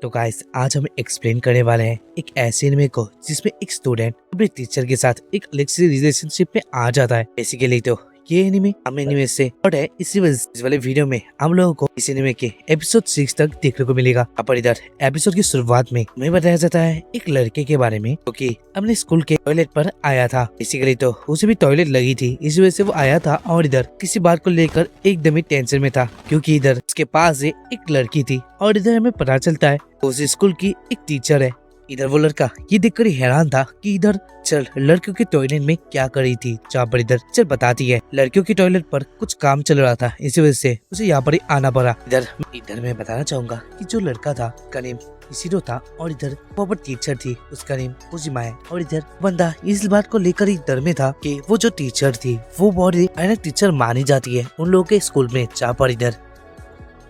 तो गाइस आज हम एक्सप्लेन करने वाले हैं एक ऐसे एनिमे को जिसमें एक स्टूडेंट अपने टीचर के साथ एक अलग से रिलेशनशिप में आ जाता है। बेसिकली तो ये एनिमे हम एनिमे से और है इसी वजह से इस वाले वीडियो में हम लोगों को इस एनिमे के एपिसोड 6 तक देखने को मिलेगा। पर इधर एपिसोड की शुरुआत में हमें बताया जाता है एक लड़के के बारे में जो कि अपने स्कूल के टॉयलेट पर आया था। बेसिकली तो उसे भी टॉयलेट लगी थी, इस वजह से वो आया था और इधर किसी बात को लेकर एकदम ही टेंशन में था क्योंकि इधर उसके पास एक लड़की थी और इधर हमें पता चलता है उस स्कूल की एक टीचर है। इधर वो लड़का ये देखकर हैरान था कि इधर चल लड़कियों के टॉयलेट में क्या कर रही थी, जहाँ पर इधर चल बताती है लड़कियों के टॉयलेट पर कुछ काम चल रहा था, इसी वजह से उसे यहाँ पर ही आना पड़ा। इधर मैं बताना चाहूंगा कि जो लड़का था उसका नेम इशिरो था और इधर वो पर टीचर थी उसका नेम उजिमा है। और इधर बंदा इस बात को लेकर ही डर में था कि वो जो टीचर थी वो बहुत भयानक टीचर मानी जाती है उन लोगों के स्कूल में, जहाँ पर इधर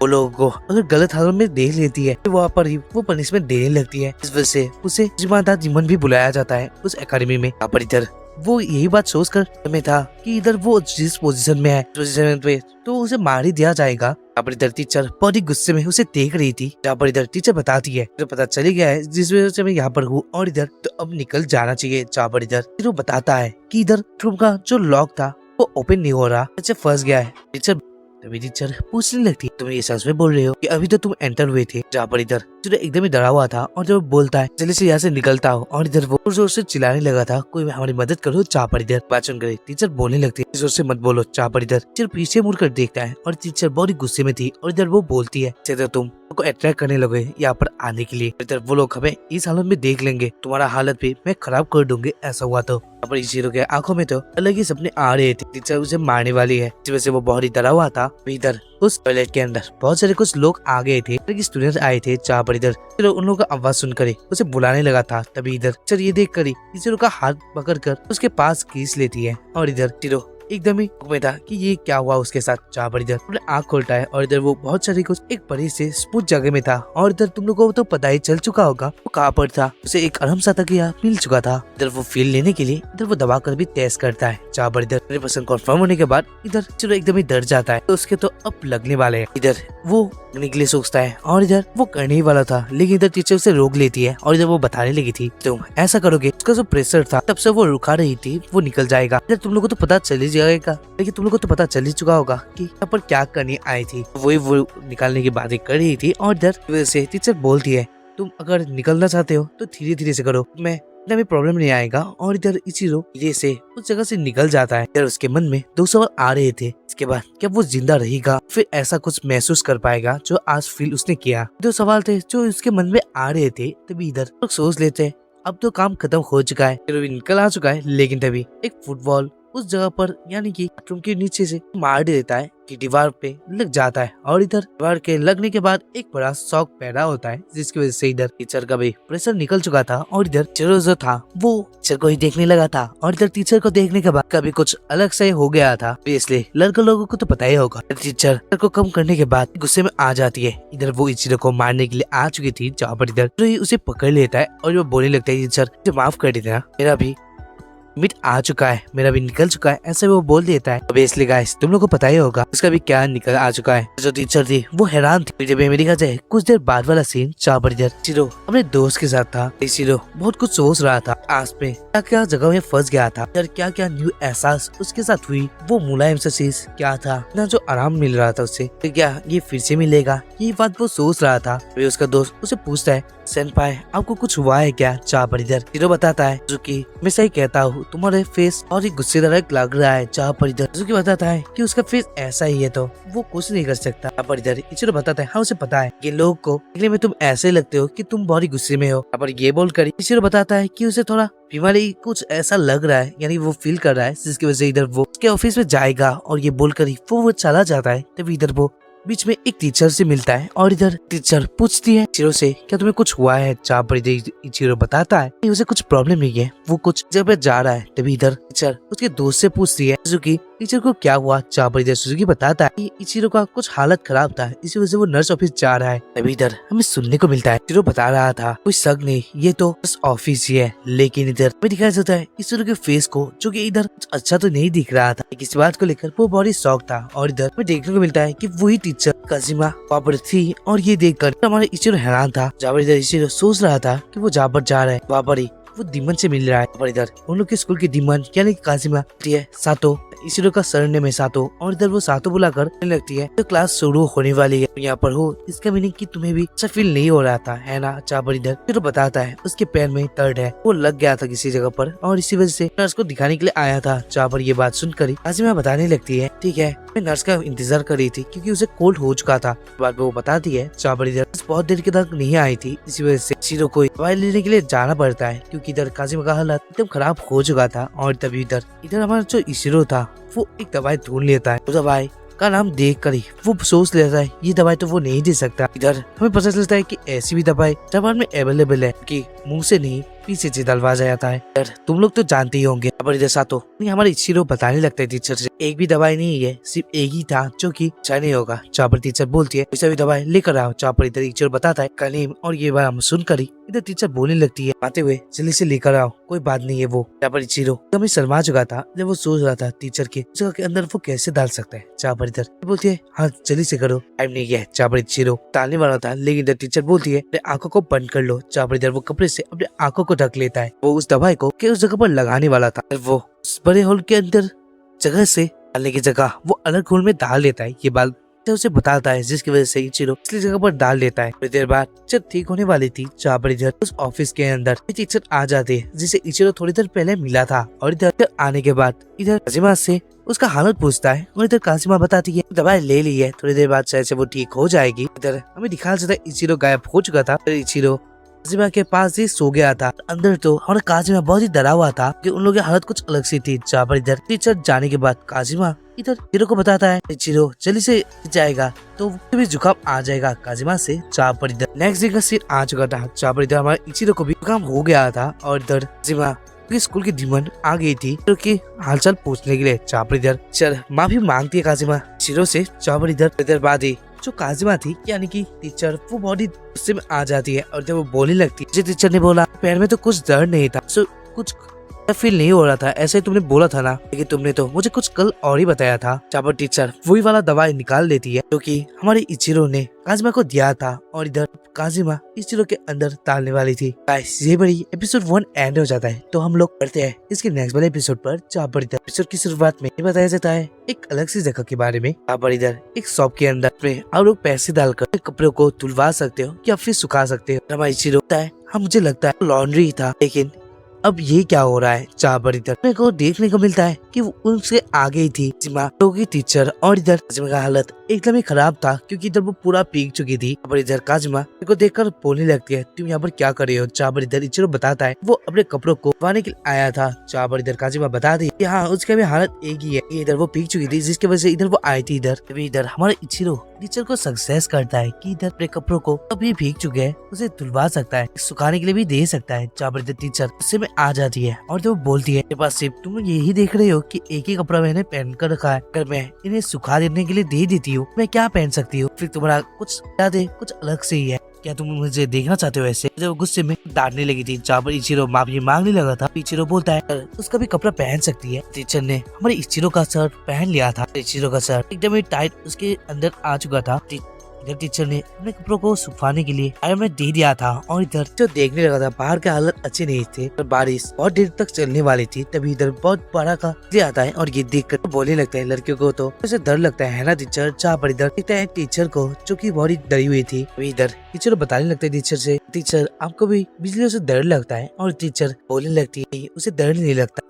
वो लोगों को अगर गलत हालत में देख लेती है तो वहाँ पर ही वो पनिशमेंट देने लगती है। इस वजह से उसे जिम्मेदार जीवन भी बुलाया जाता है उस एकेडमी में। यहाँ पर इधर वो यही बात सोच कर में था कि इधर वो जिस पोजीशन में है पोजीशन पे तो उसे मार ही दिया जाएगा। यहाँ पर इधर टीचर बहुत ही गुस्से में उसे देख रही थी, जहाँ पर इधर टीचर बताती है तो पता चली गया है जिस वजह से मैं यहाँ पर हूँ और इधर तो अब निकल जाना चाहिए। जहाँ पर इधर वो बताता है कि इधर रूम का जो लॉक था वो ओपन नहीं हो रहा, अच्छा फंस गया है। तभी टीचर पूछने लगती तुम ये सच में बोल रहे हो कि अभी तो तुम एंटर हुए थे, जहाँ पर इधर एकदम ही डरा हुआ था और जब बोलता है जल्दी से यहाँ से निकलता हो और इधर वो जोर से चिल्लाने लगा था कोई हमारी मदद करो। जहाँ पर इधर बात सुन करे टीचर बोलने लगती है जोर से मत बोलो। जहाँ पर इधर टीचर पीछे मुड़कर देखता है और टीचर बहुत ही गुस्से में थी और इधर वो बोलती है तो तुम को अट्रैक्ट करने लगे यहाँ पर आने के लिए, इधर वो लोग हमें इस हालत में देख लेंगे, तुम्हारा हालत भी मैं खराब कर दूंगी ऐसा हुआ तो। यहाँ पर इशिरो के आंखों में तो अलग ही सपने आ रहे थे, टीचर उसे मारने वाली है, इस वजह से वो बहुत ही डरा हुआ था। इधर उस टॉयलेट के अंदर बहुत सारे कुछ लोग आ गए थे, स्टूडेंट आए थे, जहाँ पर इधर उन लोगों का आवाज सुनकर उसे बुलाने लगा था। तभी इधर ये देख कर इशिरो का हाथ पकड़ कर उसके पास खींच लेती है और इधर इशिरो एकदम ही में था कि ये क्या हुआ उसके साथ। जहाँ पर इधर अपने आँख खोलता है और इधर वो बहुत सारी कुछ एक बड़ी से स्मूथ जगह में था और इधर तुम लोगों को तो पता ही चल चुका होगा वो कहाँ पर था, उसे एक आराम सा तकिया मिल चुका था। इधर वो फील लेने के लिए इधर वो दबा कर भी टेस्ट करता है। जहाँ पर इधर मेरे पसंद कन्फर्म होने के बाद इधर चलो एकदम ही डर जाता है तो उसके तो अब लगने वाले है। इधर वो करने के लिए सोचता है और इधर वो करने ही वाला था, लेकिन इधर टीचर उसे रोक लेती है और इधर वो बताने लगी थी तुम ऐसा करोगे उसका जो प्रेशर था तब से वो रुका रही थी वो निकल जाएगा। इधर तुम लोगों को तो पता चल ही जाएगा, लेकिन तुम लोगों को तो पता चल ही चुका होगा कि यहाँ पर क्या करने आई थी, वही वो निकालने की बातें कर रही थी। और इधर वजह से टीचर बोलती है तुम अगर निकलना चाहते हो तो धीरे धीरे से करो, मैं भी प्रॉब्लम नहीं आएगा। और इधर इशिरो धीरे से उस जगह से निकल जाता है। इधर उसके मन में 2 सवाल आ रहे थे, इसके बाद क्या वो जिंदा रहेगा फिर ऐसा कुछ महसूस कर पाएगा जो आज फील उसने किया। 2 सवाल थे जो उसके मन में आ रहे थे। तभी इधर लोग सोच लेते अब तो काम खत्म हो चुका है, फिर भी निकल आ चुका है, लेकिन तभी एक फुटबॉल उस जगह पर यानी कि बाथरूम के नीचे से मार देता है कि दीवार पे लग जाता है और इधर दीवार के लगने के बाद एक बड़ा शॉक पैदा होता है, जिसकी वजह से इधर टीचर का भी प्रेशर निकल चुका था और इधर टीचर जो था वो टीचर को ही देखने लगा था और इधर टीचर को देखने के बाद कभी कुछ अलग से हो गया था, इसलिए लड़के लोगों को तो पता ही होगा। टीचर को कम करने के बाद गुस्से में आ जाती है। इधर वो इशिरो को मारने के लिए आ चुकी थी, जहाँ पर इधर तो उसे पकड़ लेता है और वो बोलने लगता है टीचर मुझे माफ कर देना, मेरा भी मिट आ चुका है, मेरा भी निकल चुका है, ऐसे वो बोल देता है। अब इसलिए गाइस तुम लोग को पता ही होगा उसका भी क्या निकल आ चुका है। जो टीचर थी वो हैरान थी। जब मेरी जाए कुछ देर बाद वाला सीन, जहाँ पर इधर इशिरो अपने दोस्त के साथ था। इशिरो बहुत कुछ सोच रहा था, आस पे क्या क्या जगह में फंस गया था, इधर क्या क्या न्यू एहसास उसके साथ हुई, वो मुलायम सा चीज क्या था ना जो आराम मिल रहा था उससे, तो क्या ये फिर से मिलेगा, ये बात वो सोच रहा था। वे उसका दोस्त उसे पूछता है सेनपाई आपको कुछ हुआ है क्या? जहाँ पर इधर इशिरो बताता है जो कि मैं सही कहता हूँ तुम्हारे फेस और ही गुस्सेदार लग रहा है। जहाँ पर इधर जो कि बताता है कि उसका फेस ऐसा ही है तो वो कुछ नहीं कर सकता। यहाँ पर इधर इशिरो बताता है हाँ उसे पता है कि लोग को देखने में तुम ऐसे लगते हो कि तुम बहुत ही गुस्से में हो। यहाँ पर ये बोलकर इशिरो बताता है कि उसे थोड़ा बीमारी कुछ ऐसा लग रहा है, यानी वो फील कर रहा है, जिसकी वजह से इधर वो उसके ऑफिस में जाएगा और ये बोलकर ही वो चला जाता है। तभी इधर वो बीच में एक टीचर से मिलता है और इधर टीचर पूछती है इशिरो से क्या तुम्हें कुछ हुआ है? जहाँ पर इधर इशिरो बताता है उसे कुछ प्रॉब्लम नहीं है, वो कुछ जगह पे जा रहा है। तभी इधर टीचर उसके दोस्त से पूछती है जो कि टीचर को क्या हुआ। जहाँ पर इधर सुजुकी बताता है कि इचिरो का कुछ हालत खराब था, इसी वजह से वो नर्स ऑफिस जा रहा है। तभी इधर हमें सुनने को मिलता है इचिरो बता रहा था कोई शक नहीं, ये तो बस ऑफिस ही है। लेकिन इधर हमें दिखाया जाता है इचिरो के फेस को, जो कि इधर कुछ अच्छा तो नहीं दिख रहा था। इस बात को लेकर वो बहुत ही शॉक था। और इधर हमें देखने को मिलता है कि वही टीचर काजिमा वहाँ पर थी और ये देखकर हमारे इचिरो हैरान था। जहाँ पर इधर इचिरो सोच रहा था कि वो जहाँ पर जा रहा है वहाँ पर ही वो दीमन से मिल रहा है। और इधर उन लोग के स्कूल की दीमन यानी काजिमा है सातो, इचिरो का सरनेम है सातो। और इधर वो सातो बुलाकर कहने लगती है तो क्लास शुरू होने वाली है, यहाँ पर हो। इसका मीनिंग कि तुम्हें भी अच्छा फील नहीं हो रहा था है ना। जहाँ पर इधर इचिरो बताता है उसके पैर में दर्द है, वो लग गया था किसी जगह पर और इसी वजह से नर्स को दिखाने के लिए आया था। जहाँ पर ये बात सुनकर काजिमा बताने लगती है ठीक है मैं नर्स का इंतजार कर रही थी क्योंकि उसे कोल्ड हो चुका था। बाद में वो बताती है जहाँ पर इधर बहुत देर के तक नहीं आई थी, इसी वजह से इचिरो को दवाई लेने के लिए जाना पड़ता है क्योंकि इधर काजिमा का हालत एकदम खराब हो चुका था। और तभी इधर हमारा जो इचिरो था वो एक दवाई ढूंढ लेता है। उस दवाई का नाम देख कर ही वो सोच लेता है ये दवाई तो वो नहीं दे सकता। इधर हमें पता चलता है कि ऐसी भी दवाई जापान में अवेलेबल है कि मुंह से नहीं पीछे से डलवा जाता है। यार तुम लोग तो जानते ही होंगे। पर इधर सातो हमारे इचिरो बताने लगता है टीचर से एक भी दवाई नहीं है, सिर्फ एक ही था जो कि अच्छा नहीं होगा। जहाँ पर टीचर बोलती है वैसे भी दवाई लेकर आओ। जहाँ पर इधर इचिरो बताता है का नेम और ये बात हम सुनकर ही इधर टीचर बोलने लगती है आते हुए जल्दी से लेकर आओ, कोई बात नहीं है। वो जहाँ पर इचिरो हमें शर्मा चुका था जब वो सोच रहा था टीचर के जगह के अंदर वो कैसे डाल सकता है। जहाँ पर इधर बोलती है हाँ जल्दी से करो, टाइम नहीं है। जहाँ पर इचिरो डालने वाला था लेकिन इधर टीचर बोलती है अपने आंखों को बंद कर लो। जहाँ पर इधर वो कपड़े से अपने आंखों को ढक लेता है। वो उस दवाई को उस जगह पर लगाने वाला था, वो उस बड़े हॉल के अंदर जगह से डालने की जगह वो अलग हॉल में डाल लेता है। ये बात उसे बताता है जिसकी वजह से इचिरो इसलिए जगह पर डाल लेता है। थोड़ी देर बाद टीचर ठीक होने वाली थी। जहाँ पर इधर उस ऑफिस के अंदर टीचर आ जाते हैं जिसे इचिरो थोड़ी देर पहले मिला था। और इधर आने के बाद इधर काजिमा से उसका हालत पूछता है और इधर काजिमा बताती है दवाई ले ली है, थोड़ी देर बाद शायद से वो ठीक हो जाएगी। इधर हमें दिखाया जाता है इचिरो गायब हो चुका था। इचिरो काजिमा के पास ही सो गया था। अंदर तो और काजिमा बहुत ही डरा हुआ था कि उन लोगों की हालत कुछ अलग सी थी। जहाँ पर इधर टीचर जाने के बाद काजिमा इधर इचिरो को बताता है इचिरो जल्दी से जाएगा तो भी जुकाम आ जाएगा काजिमा से। जहाँ पर इधर नेक्स्ट डे का सीन आ चुका था। जहाँ पर इधर हमारे इचिरो को भी जुकाम हो गया था और इधर काजिमा स्कूल की दीमन आ गई थी जो कि हालचाल पूछने के लिए। जहाँ पर इधर चल माफी मांगती है काजिमा इचिरो से। जहाँ पर इधर बाद ही जो काजिमा थी यानी कि टीचर वो बहुत ही गुस्से में आ जाती है और जब वो बोलने लगती है टीचर ने बोला पैर में तो कुछ दर्द नहीं था, कुछ फील नहीं हो रहा था, ऐसे तुमने बोला था ना, लेकिन तुमने तो मुझे कुछ कल और ही बताया था। जहाँ पर टीचर वही वाला दवाई निकाल लेती है जो कि हमारे इचिरो ने काजिमा को दिया था और इधर काजिमा इचिरो के अंदर डालने वाली थी। गाइस ये बड़ी एपिसोड 1 एंड हो जाता है तो हम लोग करते हैं इसके नेक्स्ट वाले एपिसोड पर। जहाँ पर इधर एपिसोड की शुरुआत में बताया जाता है एक अलग सी जगह के बारे में। जहाँ पर इधर एक शॉप के अंदर में आप लोग पैसे डालकर कपड़ों को धुलवा सकते हो या फिर सुखा सकते हो। हमारा इचिरो होता है हाँ मुझे लगता है लॉन्ड्री था, लेकिन अब ये क्या हो रहा है। जहाँ पर इधर मेरे को देखने को मिलता है कि वो उनसे आगे ही थी काजिमा की टीचर और इधर काजिमा का हालत एकदम ही खराब था क्योंकि इधर वो पूरा पीक चुकी थी। पर इधर काजिमा मेरे को देखकर बोलने लगती है तुम यहाँ पर क्या कर रहे हो। जहाँ पर इधर इचिरो बताता है वो अपने कपड़ों को धुलवाने के लिए आया था। जहाँ पर इधर काजिमा बता दी हाँ उसका भी हालत एक ही है, इधर वो पीक चुकी थी जिसकी वजह से इधर वो आई थी। इधर हमारा इचिरो टीचर को सक्सेस करता है कि इधर अपने कपड़ों को अभी भीग चुके हैं उसे धुलवा सकता है, सुखाने के लिए भी दे सकता है। जहाँ पर इधर टीचर गुस्से में आ जाती है और तो बोलती है मेरे पास सिर्फ तुम यही देख रहे हो कि एक ही कपड़ा मैंने पहन कर रखा है, अगर मैं इन्हें सुखा देने के लिए दे देती हूँ मैं क्या पहन सकती हूँ, फिर तुम्हारा कुछ यादें कुछ अलग से ही है, क्या तुम मुझे देखना चाहते हो ऐसे। जब गुस्से में डांटने लगी थी। जहाँ पर इचिरो माफी मांगने लगा था इचिरो बोलता है उसका भी कपड़ा पहन सकती है। टीचर ने हमारे इचिरो का शर्ट पहन लिया था। इचिरो का शर्ट एकदम ही टाइट उसके अंदर आ चुका था। इधर टीचर ने अपने कपड़ों को सुखाने के लिए आयरन में दे दिया था और इधर जो देखने लगा था बाहर के हालत अच्छे नहीं थे और बारिश बहुत देर तक चलने वाली थी। तभी इधर बहुत बड़ा का आता है और ये देख कर बोलने लगता है लड़कियों को तो उसे डर लगता है ना टीचर। जहाँ पर इधर देखता है टीचर को जो कि बहुत ही डरी हुई थी। अभी इधर टीचर बताने लगता है टीचर से टीचर आपको भी बिजलियों से डर लगता है और टीचर बोलने लगती है उसे डर नहीं लगता,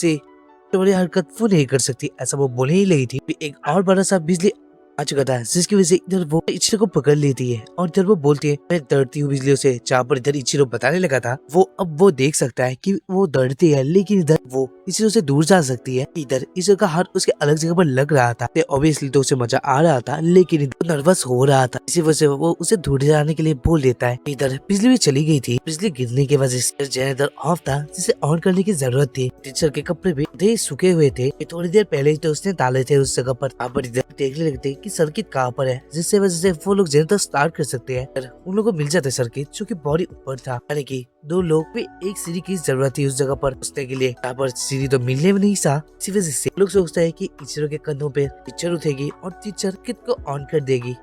तो बड़ी हरकत वो नहीं कर सकती, ऐसा वो बोलने ही लगी थी। एक और बड़ा सा बिजली आ चुका था जिसकी वजह से इधर वो इचिरो को पकड़ लेती है और इधर वो बोलती है मैं डरती हूँ बिजलियों से। जहाँ पर इधर इचिरो बताने लगा था वो अब वो देख सकता है कि वो डरती है, लेकिन इधर वो इचिरो से दूर जा सकती है। इधर इचिरो का हाथ उसके अलग जगह पर लग रहा था, ऑब्वियसली तो उसे मजा आ रहा था, लेकिन वो नर्वस हो रहा था। इसी वजह से वो उसे दूर जाने के लिए बोल देता है। इधर बिजली भी चली गई थी। बिजली गिरने की वजह से जनरेटर ऑफ था, जिसे ऑन करने की जरूरत थी। टीचर के कपड़े भी आधे सूखे हुए थे। थोड़ी देर पहले ही तो उसने डाले थे उस जगह पर। आप इधर देखने लगते कि सर्किट कहाँ पर है, जिससे वजह से वो लोग जनरेटर स्टार्ट कर सकते हैं। उन लोगों को मिल जाता है सर्किट, जो कि बहुत ऊपर था, यानी कि दो लोग पे एक सीढ़ी की जरूरत थी उस जगह पर पहुंचने के लिए। यहाँ पर सीढ़ी तो मिलने में नहीं था। इसी वजह से लोग सोचते हैं कि इचिरो के कंधों पे टीचर उठेगी और टीचर किट को ऑन कर देगी।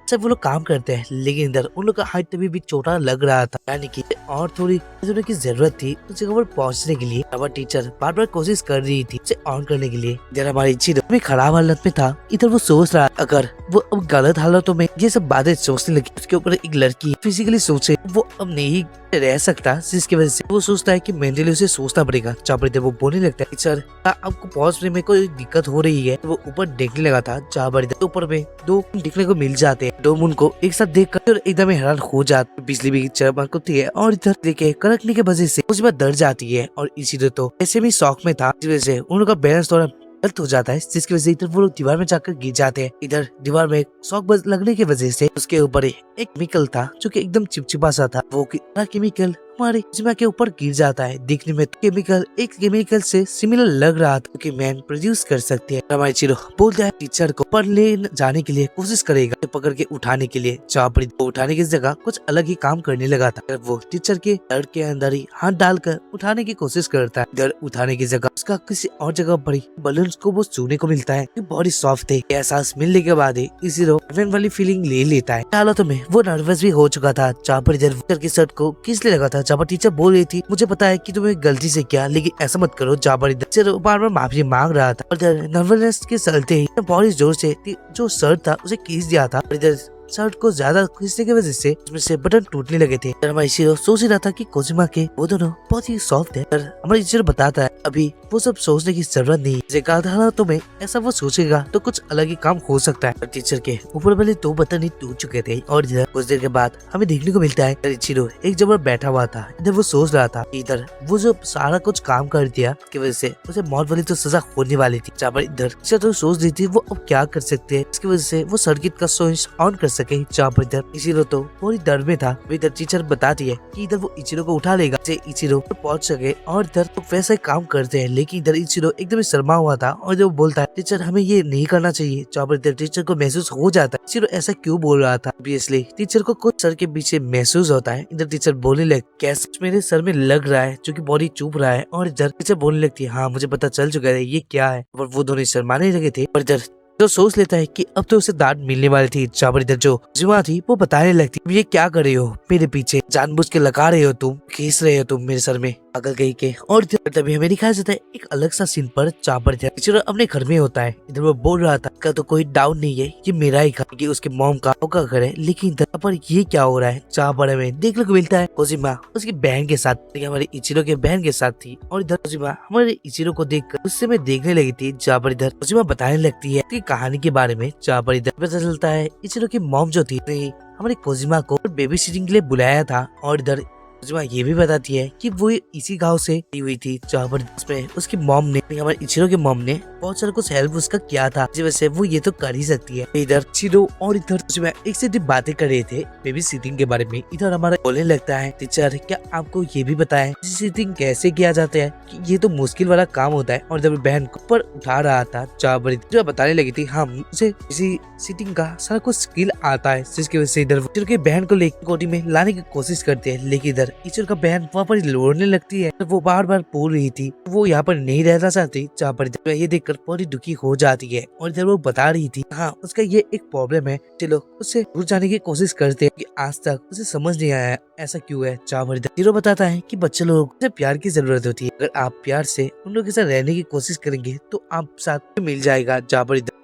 सब वो लोग काम करते हैं, लेकिन इधर उन लोग का हाइट तभी भी छोटा लग रहा था, यानी कि और थोड़ी की जरूरत थी उस जगह पर पहुंचने के लिए। अब टीचर बार बार कोशिश कर रही थी उसे ऑन करने के लिए। इधर हमारी इचिरो भी खराब हालत में था। इधर वो सोच रहा अगर वो अब गलत हालतों में ये सब बातें सोचने लगी, उसके ऊपर एक लड़की फिजिकली सोचे, वो अब नहीं रह सकता, जिसकी वजह से वो सोचता है कि मेंटली उसे सोचना पड़ेगा। जहाँ पर वो बोलने लगता है सर आपको पहुंचने में कोई दिक्कत हो रही है। वो ऊपर देखने लगा था, जहाँ पर ऊपर में दो दिखने को मिल जाते हैं। दो मून को एक साथ देख कर एकदम हैरान हो जाते। बिजली भी चमकती है और इधर देखे कड़कने की वजह से उस बात डर जाती है। और इसी तो ऐसे में शौक में था, जिस वजह से उन लोग का बैलेंस थोड़ा गलत हो जाता है, जिसकी वजह से इधर वो लोग दीवार में जाकर गिर जाते हैं। इधर दीवार में शॉक बज लगने की वजह से उसके ऊपर एक केमिकल था, जो कि एकदम चिपचिपा सा था। वो केमिकल हमारे जिमा के ऊपर गिर जाता है। देखने में तो केमिकल एक केमिकल से सिमिलर लग रहा था, कि मैन प्रोड्यूस कर सकते हैं। हमारे चिरो बोलता है टीचर को पर ले जाने के लिए कोशिश करेगा, पकड़ के उठाने के लिए। जहाँ पर उठाने की जगह कुछ अलग ही काम करने लगा था। वो टीचर के सर के अंदर ही हाथ डालकर उठाने की कोशिश करता है। इधर उठाने की जगह उसका किसी और जगह पर ही बलून्स को वो छूने को मिलता है, बहुत ही सॉफ्ट है। एहसास मिलने के बाद ही इचिरो वाली फीलिंग ले लेता है। हालातों में वो नर्वस भी हो चुका था। जहाँ पर इधर टीचर की शर्ट को खींचने लगा था, जहाँ पर टीचर बोल रही थी मुझे पता है कि तुम्हें गलती से किया, लेकिन ऐसा मत करो। जहाँ पर इधर बार बार माफी मांग रहा था। इधर नर्वसनेस के चलते ही बहुत ही जोर से जो शर्ट था उसे खींच दिया था। इधर शर्ट को ज्यादा खींचने की वजह से उसमें से बटन टूटने लगे थे। हमारा इचिरो सोच ही रहा था कि कोजिमा के वो दोनों बहुत ही सॉफ्ट है। हमारा इचिरो बताता है अभी वो सब सोचने की जरूरत नहीं है, तो में ऐसा वो सोचेगा तो कुछ अलग ही काम हो सकता है। टीचर के ऊपर वाले दो बटन ही टूट चुके थे। और इधर कुछ देर के बाद हमें देखने को मिलता है इचिरो एक जगह बैठा हुआ था। इधर वो सोच रहा था, इधर वो जो सारा कुछ काम कर दिया की वजह से उसे मौत वाली तो सजा होने वाली थी। जहाँ पर इधर तो सोच रही थी वो अब क्या कर सकते हैं, इसकी वजह से वो सर्किट का स्विच ऑन कर सके। जहाँ पर इधर इचिरो तो पूरी डर में था। इधर टीचर बताती है कि इधर वो इचिरो को उठा लेगा, इचिरो पहुंच सके। और इधर तो वैसा काम करते हैं, लेकिन इधर इचिरो एकदम शर्मा हुआ था। और जब बोलता है टीचर हमें ये नहीं करना चाहिए, जहाँ पर इधर टीचर को महसूस हो जाता है इचिरो ऐसा क्यों बोल रहा था। ऑब्वियसली टीचर को कुछ सर के पीछे महसूस होता है। इधर टीचर बोलने लग कैसे मेरे सर में लग रहा है, जो कि बॉडी चुभ रहा है। और इधर टीचर बोलने लगती है हाँ मुझे पता चल चुका है ये क्या है। और वो दोनों शर्माने लगे थे। और इधर तो सोच लेता है कि अब तो उसे डांट मिलने वाली थी। जहाँ पर इधर जो जुमा थी वो बताने लगती ये क्या कर रहे हो मेरे पीछे, जानबूझ के लगा रहे हो तुम, खींच रहे हो तुम मेरे सर में पागल गई के। और तभी हमें दिखाया जाता है एक अलग सा सीन पर, जहाँ पर इचिरो अपने घर में होता है। इधर वो बोल रहा था का तो कोई डाउट नहीं है ये मेरा ही घर, उसके मॉम का घर है। लेकिन इधर पर ये क्या हो रहा है, जहाँ पर हमें देखने को मिलता है कोजिमा उसकी बहन के साथ, हमारे इचिरो के बहन के साथ थी। और इधर कोजिमा हमारे इचिरो को देखकर उससे मैं देखने लगी थी। जहाँ पर इधर कोजिमा बताने लगती है कि कहानी के बारे में। जहाँ पर इधर पता चलता है इचिरो की मॉम जो थी हमारे कोजिमा को बेबी सिटिंग के लिए बुलाया था। और इधर कोजिमा ये भी बताती है कि वो इसी गांव से आई हुई थी, जहाँ पर उसमें उसकी मॉम ने हमारे इचिरो के मॉम ने बहुत सारा कुछ हेल्प उसका किया था, जिस वजह से वो ये तो कर ही सकती है। इधर इचिरो और इधर कोजिमा एक से बातें कर रहे थे बेबी सिटिंग के बारे में। इधर हमारा बोलने लगता है टीचर क्या आपको ये भी बताया बेबी सिटिंग कैसे किया जाता है, कि ये तो मुश्किल वाला काम होता है। और जब बहन को ऊपर उठा रहा था, जहाँ पर जो बताने लगी थी हाँ मुझे बेबी सिटिंग का सारा कुछ स्किल आता है, जिसकी वजह से इधर इचिरो के बहन को लेकर गोदी में लाने की कोशिश करते हैं। लेकिन इधर इचिरो का बहन वहाँ पर लोड़ने लगती है। वो बार बार बोल रही थी वो यहाँ पर नहीं रहना चाहती, जहाँ पर ये देखकर बहुत दुखी हो जाती है। और इधर वो बता रही थी हाँ उसका ये एक प्रॉब्लम है, चलो उससे दूर जाने की कोशिश करते हैं, कि आज तक उसे समझ नहीं आया ऐसा क्यों है। जहाँ पर हीरो बताता है कि बच्चे लोगों को प्यार की जरूरत होती है, अगर आप प्यार से उन लोगों के साथ रहने की कोशिश करेंगे तो आप साथ मिल जाएगा।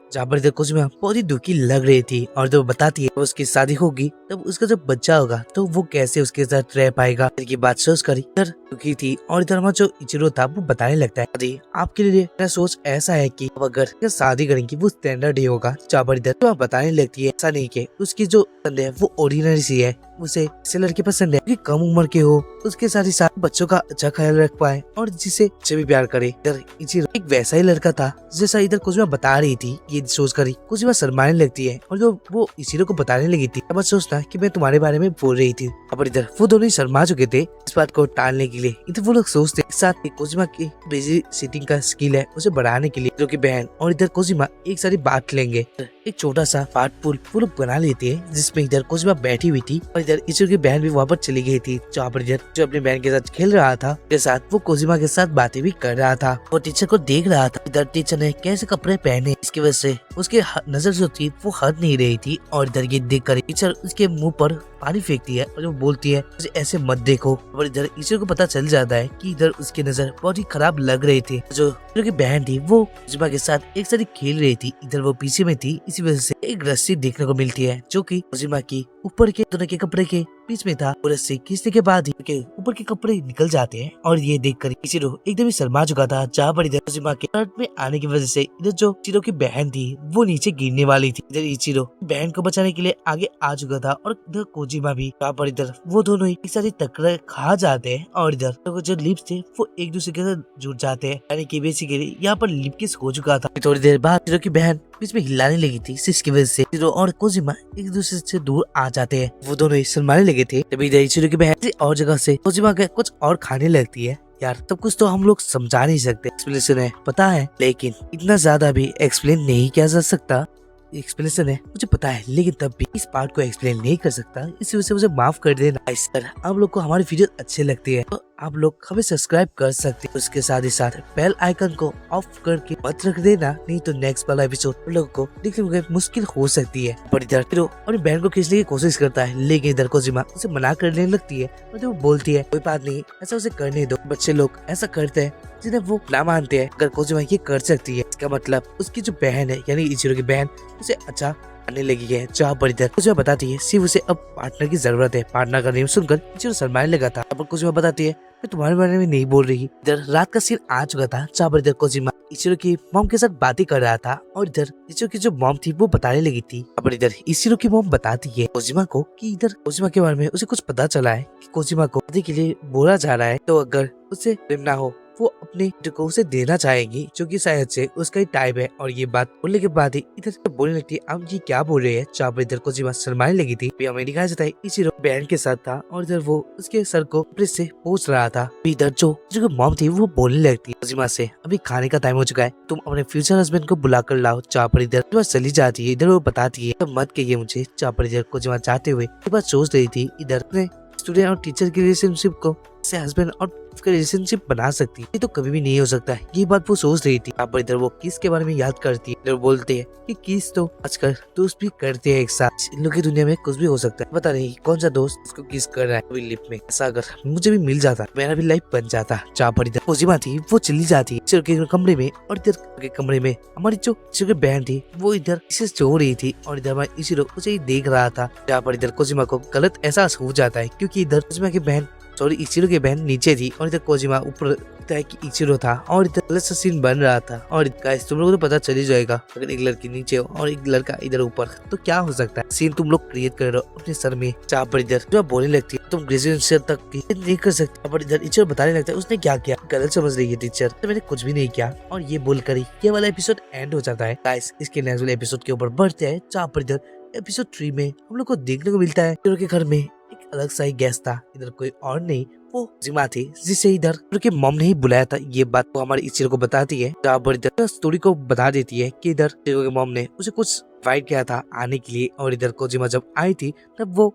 जहाँ पर कोजिमा बहुत ही दुखी लग रही थी। और जब बताती है उसकी शादी होगी तब उसका जब बच्चा होगा तो वो कैसे उसके साथ रह पाएगा की बात सोच कर इधर दुखी थी। और इधर हमारा जो इचिरो था वो बताने लगता है अरे आपके लिए मेरा सोच ऐसा है कि अगर शादी करेंगे वो स्टैंडर्ड ही होगा। जहाँ पर इधर तो बताने लगती है ऐसा नहीं कि उसकी जो पसंद है वो ऑर्डिनरी सी है, उसे ऐसे लड़के पसंद है कि कम उम्र के हो, उसके साथ ही साथ बच्चों का अच्छा ख्याल रख पाए और जिसे भी प्यार करे। इधर इचिरो एक वैसा ही लड़का था जैसा इधर कोजिमा बता रही थी। ये सोचकर ही कोजिमा शर्माने लगती है और जो वो इचिरो को बताने लगी थी अब सोचता कि मैं तुम्हारे बारे में बोल रही थी। अब इधर वो दोनों ही शर्मा चुके थे। इस बात को टालने के लिए इधर वो लोग सोचते साथ ही कोजिमा की बेजी सीटिंग का स्किल है उसे बढ़ाने के लिए जो की बहन और इधर कोजिमा एक सारी बात लेंगे। एक छोटा सा पार्ट पुल वो लोग बना लेते हैं जिसमें इधर कोजिमा बैठी हुई थी और इधर इचिरो की बहन भी वहाँ पर चली गई थी। जहाँ पर इधर जो अपनी बहन के साथ खेल रहा था के साथ वो कोजिमा के साथ बातें भी कर रहा था। वो टीचर को देख रहा था इधर टीचर ने कैसे कपड़े पहने, इसकी वजह से उसके नजर जो थी वो हट नहीं रही थी और इधर ये देख कर टीचर उसके मुंह पर पानी फेंकती है और वो बोलती है मुझे ऐसे मत देखो। और इधर इचिरो को पता चल जाता है कि इधर उसकी नजर बहुत ही खराब लग रही थी। जो इचिरो की बहन थी वो कोजिमा के साथ एक साथ खेल रही थी, इधर वो पीछे में थी। इसी वजह से एक रस्सी देखने को मिलती है जो कि कोजिमा की ऊपर के दोनों के कपड़े के बीच में था। और रस्सी खींचने के बाद ही ऊपर के कपड़े निकल जाते हैं और ये देखकर इचिरो एकदम ही शर्मा चुका था। जहाँ पर इधर कोजिमा के फ्लर्ट में आने की वजह से इधर जो इचिरो की बहन थी वो नीचे गिरने वाली थी। इधर इचिरो बहन को बचाने के लिए आगे आ चुका था और इधर कोजिमा भी। जहाँ पर इधर वो दोनों ही एक साथ टक्कर खा जाते हैं और इधर जो लिप्स थे वो एक दूसरे के साथ जुड़ जाते हैं, यानी कि बेसिकली यहाँ पर लिप किस हो चुका था। थोड़ी देर बाद इचिरो की बहन बीच में हिलाने लगी थी जिसकी वजह से इचिरो और कोजिमा एक दूसरे से दूर आ जाते हैं। वो दोनों ही शर्माने लगे थे। तभी इधर इचिरो की बहन और जगह से कोजिमा के कुछ और खाने लगती है। यार तब कुछ तो हम लोग समझा नहीं सकते, एक्सप्लेनेशन है पता है, लेकिन इतना ज्यादा भी एक्सप्लेन नहीं किया जा सकता। एक्सप्लेनेशन है मुझे पता है, लेकिन तब भी इस पार्ट को एक्सप्लेन नहीं कर सकता, इसी वजह से मुझे माफ कर देना। सर आप लोग को हमारी वीडियो अच्छे लगती है तो आप लोग हमें सब्सक्राइब कर सकते हैं। उसके साथ ही साथ बेल आइकन को ऑफ करके मत रख देना, नहीं तो नेक्स्ट वाला एपिसोड हम लोगों को देखने में मुश्किल हो सकती है। पर इधर हिरो अपनी बहन को खींचने की कोशिश करता है, लेकिन इधर कोजिमा उसे मना करने लगती है और वो बोलती है कोई बात नहीं, ऐसा उसे करने दो। बच्चे लोग ऐसा करते हैं जिन्हें वो ना मानते हैं। अगर कोजिमा ये कर सकती है इसका मतलब उसकी जो बहन है यानी इचिरो की बहन उसे अच्छा आने लगी है। जहाँ पर इधर कोजिमा बताती है सिर्फ उसे अब पार्टनर की जरूरत है। पार्टनर का नेम सुनकर इचिरो शर्माने लगा था। अब कोजिमा बताती है मैं तुम्हारे बारे में नहीं बोल रही। इधर रात का सीन आ चुका था जहाँ पर इधर कोजिमा इचिरो की मॉम के साथ बातें कर रहा था और इधर इचिरो की जो मॉम थी वो बताने लगी थी। अब इधर इचिरो की मॉम बताती है कोजिमा को कि इधर कोजिमा के बारे में उसे कुछ पता चला है कि कोजिमा को शादी के लिए बोला जा रहा है, तो अगर उसे प्रेम ना हो वो अपने को उसे देना चाहेगी, जो कि शायद से उसका ही टाइप है। और ये बात बोलने के बाद ही इधर से बोलने लगती है आप ये क्या बोल रहे हैं। जहाँ पर इधर कोजिमा शर्माने लगी थी। हमें दिखाया जाता है इचिरो बहन के साथ था और इधर वो उसके सर को ब्रिज से पूछ रहा था। इधर जो मॉम थी वो बोलने लगती है कोजिमा से अभी खाने का टाइम हो चुका है, तुम अपने फ्यूचर हस्बैंड को बुला कर लाओ। जहाँ पर इधर चली जाती है। इधर वो बताती है तो मत कहिए मुझे। जहाँ पर इधर कोजिमा चाहते हुए ये बात सोच रही थी इधर अपने स्टूडेंट और टीचर की रिलेशनशिप को से हस्बैंड और रिलेशनशिप बना सकती है, ये तो कभी भी नहीं हो सकता है। ये बात वो सोच रही थी। यहाँ पर इधर वो किस के बारे में याद करती है। इधर बोलते हैं कि किस तो आजकल दोस्त भी करते हैं एक साथ। इन लोग की दुनिया में कुछ भी हो सकता है, पता नहीं कौन सा दोस्त इसको किस कर रहा है अभी लिप में। ऐसा अगर मुझे भी मिल जाता मेरा भी लाइफ बन जाता। जहाँ पर इधर कोजिमा थी वो चली जाती है के कमरे में और इधर के कमरे में हमारी जो बहन थी वो इधर इसे सो रही थी और इधर हमारी इचिरो उसे ही देख रहा था। जहाँ पर इधर कोजिमा को गलत एहसास हो जाता है क्योंकि इधर कोजिमा की बहन इचिरो की बहन नीचे थी और इधर कोजिमा ऊपर कि इचिरो था और इधर गलत सा सीन बन रहा था। और गाइस तुम लोगों को तो पता चल ही जाएगा अगर एक लड़की नीचे हो और एक लड़का इधर ऊपर तो क्या हो सकता है। सीन तुम लोग क्रिएट कर रहे हो अपने सर में। जहाँ पर इधर जो बोलने लगती है तुम ग्रेजुएशन तक नहीं कर सकते। पर इधर इचिरो बताने लगता है उसने क्या किया, गलत समझ रही है टीचर, तो मैंने कुछ भी नहीं किया। और ये बोलकर ही ये वाला एपिसोड एंड हो जाता है। गाइस इसके नेक्स्ट वाले एपिसोड के ऊपर बढ़ते हैं। जहाँ पर इधर एपिसोड 3 में हम लोग को देखने को मिलता है इचिरो के घर में एक अलग सा ही गेस्ट था। इधर कोई और नहीं वो जिमा थी जिसे इधर उनके मॉम ने ही बुलाया था। ये बात वो हमारे इचिरो को बताती है। जहाँ पर इधर स्टोरी को बता देती है कि इधर इचिरो के मॉम ने उसे कुछ इनवाइट किया था आने के लिए। और इधर कोजिमा जब आई थी तब वो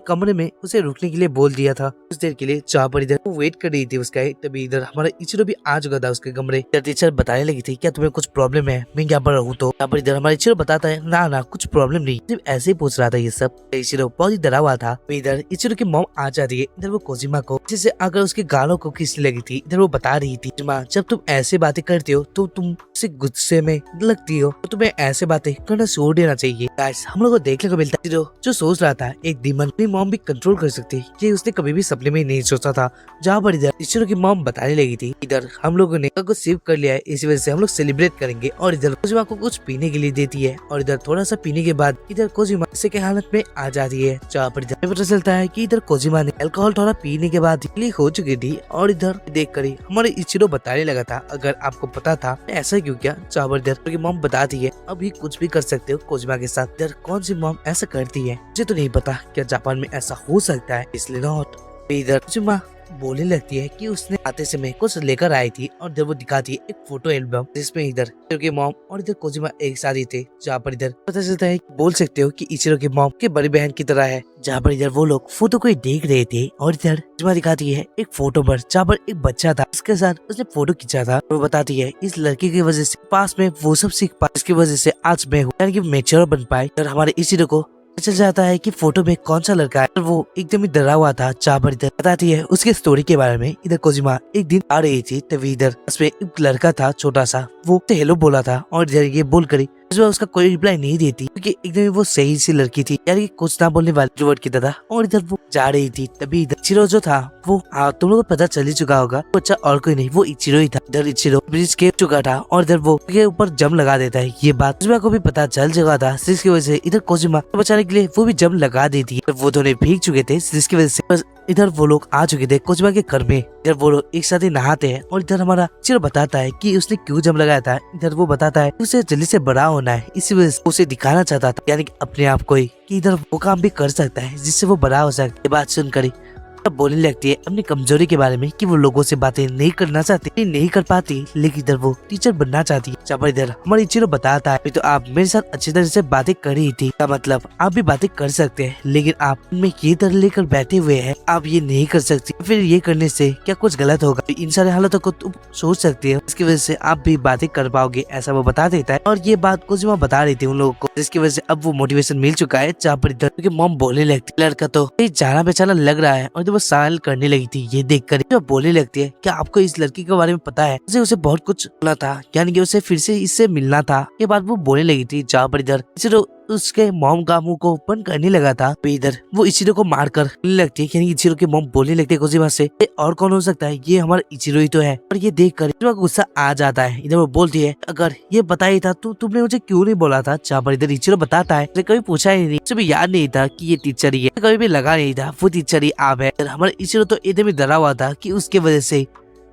कमरे में उसे रुकने के लिए बोल दिया था कुछ देर के लिए। जहाँ पर इधर वो वेट कर रही थी उसका। तभी इधर हमारा इचिरो भी आ चुका था उसके कमरे। इधर टीचर बताने लगी थी क्या तुम्हें कुछ प्रॉब्लम है, मैं यहाँ पर रहूँ तो। यहाँ पर इधर हमारा इचिरो बताता है ना ना कुछ प्रॉब्लम नहीं, सिर्फ ऐसे ही पूछ रहा था ये सब। इचिरो बहुत ही डरा हुआ था। इधर इचिरो की मॉम आ जाती है। इधर वो कोजिमा को जिससे आकर उसके गालों को खींचने लगी थी। इधर वो बता रही थी जब तुम ऐसे बातें करते हो तो तुम से गुस्से में लगती हो, तो तुम्हें ऐसे बातें करना छोड़ देना चाहिए। गाइस हम लोग को देखने को मिलता है जो सोच रहा था एक डीमन अपनी मॉम भी कंट्रोल कर सकती है, ये उसने कभी भी सपने में नहीं सोचा था। जहाँ पर इधर इचिरो की मॉम बताने लगी थी इधर हम लोगों ने कुछ सेव कर लिया है, इसी वजह से हम लोग सेलिब्रेट करेंगे। और इधर कोजिमा को कुछ पीने के लिए देती है और इधर थोड़ा सा पीने के बाद इधर कोजिमा ऐसे के हालत में आ जाती है। जहाँ पर इधर पता चलता है कि इधर कोजिमा ने अल्कोहल थोड़ा पीने के बाद क्लिक हो चुकी थी। और इधर देख कर ही हमारे इचिरो बताने लगा था अगर आपको पता था ऐसा क्यों किया। जहाँ पर इधर मॉम बताती है अभी कुछ भी कर सकते हो कोजिमा के साथ। इधर कौन सी मॉम ऐसा करती है मुझे तो नहीं पता, क्या जापान में ऐसा हो सकता है, इसलिए नॉट। इधर कोजिमा बोलने लगती है कि उसने आते समय कुछ लेकर आई थी और इधर वो दिखाती है एक फोटो एल्बम जिसमें इधर इचिरो के मॉम और इधर कोजिमा एक साथ ही थे। जहाँ पर इधर पता चलता है बोल सकते हो कि इचिरो के मॉम के बड़ी बहन की तरह है। जहाँ पर इधर वो लोग फोटो को ही देख रहे थे और इधर कोजिमा दिखाती है एक फोटो पर जहाँ पर एक बच्चा था उसके साथ उसने फोटो खींचा था। वो बताती है इस लड़की की वजह से पास में वो सब सीख पाए, इसकी वजह से आज मैं हूँ यानी कि मैच्योर बन पाए। और हमारे इचिरो को चल जाता है कि फोटो में कौन सा लड़का है। वो एकदम ही डरा हुआ था। जहाँ पर इधर बताती है उसके स्टोरी के बारे में। इधर कोजिमा एक दिन आ रही थी तभी इधर उसमें एक लड़का था छोटा सा, वो हेलो बोला था और इधर ये बोल कर उसका कोई रिप्लाई नहीं देती क्योंकि एकदम वो सही सी लड़की थी यानी कुछ ना बोलने वाली इंट्रोवर्ट की तरह। और इधर वो जा रही थी तभी इधर इचिरो जो था वो तुम लोगों को पता चल ही चुका होगा वो अच्छा और कोई नहीं वो इचिरो ही था। इधर इचिरो ब्रिज के चुका था और इधर वो के ऊपर जम लगा देता है। ये बात कोजिमा को भी पता चल चुका था जिसकी वजह से इधर कोजिमा को बचाने के लिए वो भी जम लगा देती है। वो दोनों भीग चुके थे जिसकी वजह से इधर वो लोग आ चुके थे कोजिमा के घर में। इधर वो लोग एक साथ ही नहाते हैं और इधर हमारा इचिरो बताता है कि उसने क्यों जम लगाया था। इधर वो बताता है उसे जल्दी से बड़ा होना है, इसी वजह से उसे दिखाना चाहता था यानी कि अपने आप को ही कि इधर वो काम भी कर सकता है जिससे वो बड़ा हो सकता है। ये बात सुनकर ही बोलने लगती है अपनी कमजोरी के बारे में कि वो लोगों से बातें नहीं करना चाहती, नहीं कर पाती, लेकिन इधर वो टीचर बनना चाहती है। जब इधर हमारी इचिरो बताता है तो आप मेरे साथ अच्छी तरह से बातें कर रही थी, का मतलब आप भी बातें कर सकते हैं लेकिन आप उनमें ये तरह लेकर बैठे हुए हैं, आप ये नहीं कर सकती। फिर ये करने से क्या कुछ गलत होगा, इन सारे हालातों को तुम सोच सकती है, इसकी वजह से आप भी बातें कर पाओगे, ऐसा वो बता देता है। और ये बात कोजिमा बता रही थी उन लोगों को जिसकी वजह से अब वो मोटिवेशन मिल चुका है। जहाँ पर इधर मॉम बोलने लगती लड़का तो जाना बेचाना लग रहा है और वो साल करने लगी थी। ये देखकर जो बोलने लगती है क्या आपको इस लड़की के बारे में पता है, उसे बहुत कुछ बोला था यानी कि उसे फिर से इससे मिलना था। ये बात वो बोलने लगी थी। जहाँ पर इधर उसके मॉम का मुंह को ओपन करने लगा था इधर वो इचिरो को मारकर बोलने लगती है यानी इचिरो के मॉम बोलने लगती है कोजिमा से और कौन हो सकता है, ये हमारा इचिरो ही तो है। और ये देखकर इचिरो को गुस्सा आ जाता है। इधर वो बोलती है अगर ये पता ही था तो तुमने मुझे क्यों नहीं बोला था। जहाँ पर इधर इचिरो बताता है मुझे कभी पूछा ही नहीं, मुझे भी याद नहीं था कि ये टीचर ही है, कभी भी लगा नहीं था वो टीचर ही आप है। हमारा इचिरो तो एकदम ही डरा हुआ था कि उसके वजह से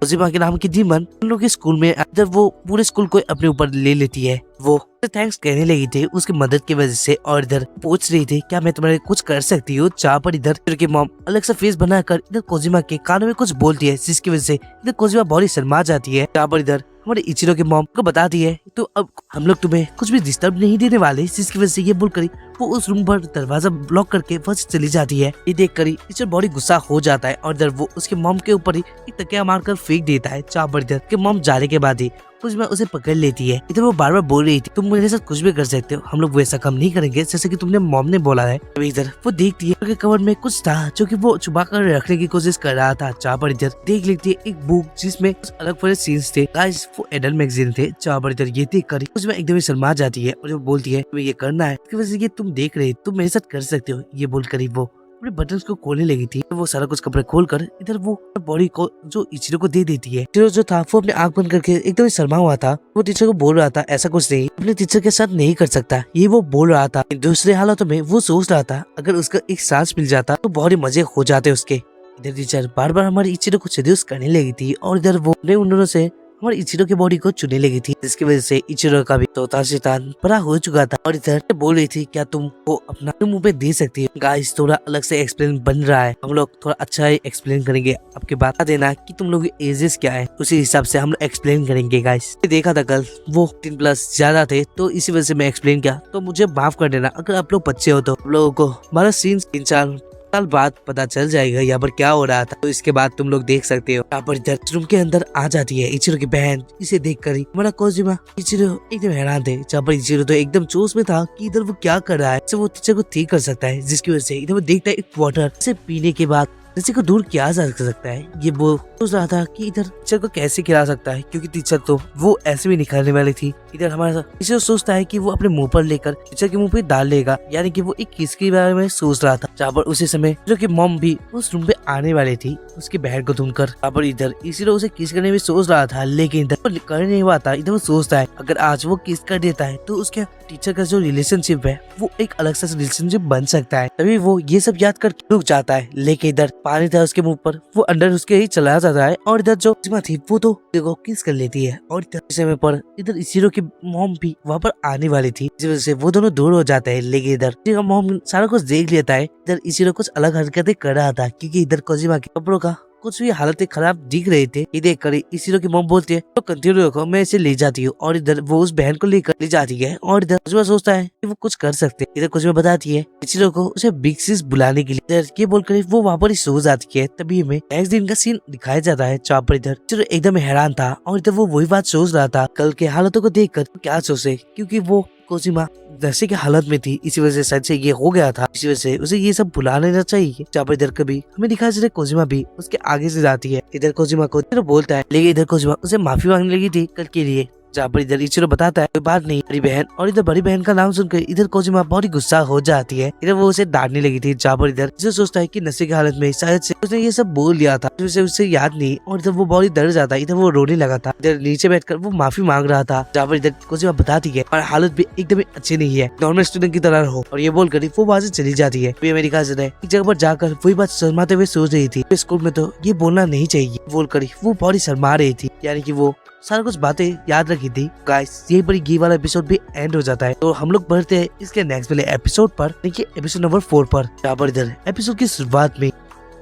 कोजिमा के नाम की डीमन उन लोग के स्कूल में इधर वो पूरे स्कूल को अपने ऊपर ले लेती है। वो थैंक्स कहने लगी थी उसकी मदद की वजह से और इधर पूछ रही थी क्या मैं तुम्हारे कुछ कर सकती हूँ। जहाँ पर इधर की मॉम अलग सा फेस बनाकर इधर कोजिमा के कानों में कुछ बोलती है जिसकी वजह से इधर कोजिमा बहुत ही शर्मा जाती है। जहाँ पर इधर हमारे इचिरो के मॉम को बताती है तो अब हम लोग तुम्हें कुछ भी डिस्टर्ब नहीं देने वाले, जिसकी वजह से ये बोल करी वो उस रूम पर दरवाजा ब्लॉक करके वहाँ से चली जाती है। ये देख कर इचिरो बहुत गुस्सा हो जाता है और इधर वो उसके मॉम के ऊपर ही एक तकिया मारकर फेंक देता है। जहाँ पर इधर के मॉम जाने के बाद ही कोजिमा उसे पकड़ लेती है। इधर वो बार बार बोल रही थी तुम मेरे साथ कुछ भी कर सकते हो, हम लोग वैसा काम नहीं करेंगे जैसे कि तुमने मॉम ने बोला है। इधर वो देखती है कवर में कुछ था जो कि वो छुपा कर रखने की कोशिश कर रहा था। जहाँ पर इधर देख लेती है एक बुक जिसमें अलग अलग सीन्स थे। गाइस वो एडल्ट मैगजीन थे। जहाँ पर इधर ये देख कर कोजिमा एकदम शर्मा जाती है और वो बोलती है तुम्हें ये करना है, इसकी वजह से ये तुम देख रहे तुम मेरे साथ कर सकते हो। ये बोलकर वो अपने बटन्स को खोलने लगी थी। वो सारा कुछ कपड़े खोलकर इधर वो बॉडी को जो इचिरो को दे देती है। इचिरो जो था वो अपने आंख बंद करके एकदम शर्मा हुआ था। वो टीचर को बोल रहा था ऐसा कुछ नहीं, अपने टीचर के साथ नहीं कर सकता, ये वो बोल रहा था। दूसरे हालातों में वो सोच रहा था अगर उसका एक सांस मिल जाता तो बहुत ही मजे हो जाते उसके। इधर टीचर बार बार हमारी इचिरो को सेड्यूस करने लगी थी और इधर वो उन दोनों से हमारे इचिरो के बॉडी को चुनने लगी थी, जिसकी वजह से इचिरो का भी तोता शैतान बड़ा हो चुका था। और इधर बोल रही थी क्या तुम वो अपना मुंह पे दे सकती है। गाइस थोड़ा अलग से एक्सप्लेन बन रहा है, हम लोग थोड़ा अच्छा ही एक्सप्लेन करेंगे। आपके बता देना कि तुम लोग एजेस क्या है, उसी हिसाब से हम लोग एक्सप्लेन करेंगे। गाइस देखा था कल वो 3+ ज्यादा थे तो इसी वजह से मैं एक्सप्लेन किया, तो मुझे माफ कर देना। अगर आप लोग बच्चे हो तो आप लोगों को हमारा सीन 3-4 साल बाद पता चल जाएगा यहाँ पर क्या हो रहा था, तो इसके बाद तुम लोग देख सकते हो। यहाँ पर इधर रूम के अंदर आ जाती है इचिरो की बहन। इसे देख कर हमारा कोजिमा इचिरो एकदम हैरान थे। जहाँ पर इचिरो तो एकदम जोश में था कि इधर वो क्या कर रहा है, वो टीचर को ठीक कर सकता है, जिसकी वजह से इधर वो देखता है एक वाटर से पीने के बाद नसे को दूर किया जा सकता है, ये वो सोच रहा था कि इधर टीचर को कैसे खिला सकता है, क्योंकि टीचर तो वो ऐसे भी निकालने वाली थी। इधर हमारा टीचर सोचता है कि वो अपने मुंह पर लेकर टीचर के मुंह पे डाल लेगा, यानी कि वो एक किस के बारे में सोच रहा था। जहाँ पर उसी समय जो कि मॉम भी उस रूम पे आने वाली थी उसकी बहन को ढूंढकर। यहाँ पर इधर इसीलिए उसे किस करने में सोच रहा था, लेकिन इधर वो कर नहीं पाता। इधर वो सोचता है अगर आज वो किस कर देता है तो उसके टीचर का जो रिलेशनशिप है वो एक अलग सा रिलेशनशिप बन सकता है। तभी वो ये सब याद कर रुक जाता है, लेकिन इधर पानी था उसके मुंह पर, वो अंदर उसके ही चला जाता है। और इधर जो सीमा थी वो तो देखो किस कर लेती है। और इधर इस समय पर इधर इसीरो की मॉम भी वहाँ पर आने वाली थी, इस वजह से वो दोनों दूर हो जाते हैं। लेकिन इधर मॉम सारा कुछ देख लेता है। इधर इसीरो कुछ अलग हरकतें कर रहा था, क्योंकि इधर कोजिमा के कपड़ों का कुछ भी हालतें खराब दिख रहे थे। ये देख कर इसीरो की मॉम बोलती है तो कंटिन्यू रखो, मैं इसे ले जाती हूँ। और इधर वो उस बहन को लेकर ले जाती है। और इधर कोजिमा सोचता है कि वो कुछ कर सकते हैं। इधर कोजिमा बताती है इसीरो को उसे बिग सिस बुलाने के लिए। इधर ये बोलकर वो वहाँ पर ही सो जाती है। तभी हमें नेक्स्ट दिन का सीन दिखाया जाता है, जहाँ पर इधर इसीरो एकदम हैरान था। और इधर वो वही बात सोच रहा था, कल के हालातों को देख कर क्या सोचे, क्योंकि वो कोजिमा नशे की हालत में थी, इसी वजह से शायद से ये हो गया था। इसी वजह से उसे ये सब भुला लेना चाहिए। जहाँ पर इधर कभी हमें दिखाया जाता है कोजिमा भी उसके आगे से जाती है। इधर कोजिमा को इधर बोलता है, लेकिन इधर कोजिमा उसे माफी मांगने लगी थी कल के लिए। जहाँ पर इधर इचिरो बताता है कोई बात नहीं बड़ी बहन। और इधर बड़ी बहन का नाम सुनकर इधर कोजिमा बहुत ही गुस्सा हो जाती है। इधर वो उसे डांटने लगी थी। जहाँ पर इधर इसे सोचता है कि नशे की हालत में शायद से उसने ये सब बोल दिया था, उसे याद नहीं। और इधर वो बहुत ही डर जाता है। इधर वो रोने लगा था। इधर नीचे बैठकर वो माफी मांग रहा था। जहाँ पर इधर कोजिमा बताती है और हालत भी एकदम अच्छी नहीं है, नॉर्मल स्टूडेंट की तरह हो। और ये बोलकर वो वहाँ से चली जाती है। अमेरिका से एक जगह पर जाकर वही बात शर्माते हुए सोच रही थी, स्कूल में तो ये बोलना नहीं चाहिए बोलकर वो बहुत ही शर्मा रही थी, यानी कि वो सारा कुछ बातें याद रखी थी। गाइस यही पर ये वाला एपिसोड भी एंड हो जाता है। तो हम लोग बढ़ते हैं इसके नेक्स्ट वाले एपिसोड पर, देखिए एपिसोड नंबर 4 पर। जहाँ पर इधर एपिसोड की शुरुआत में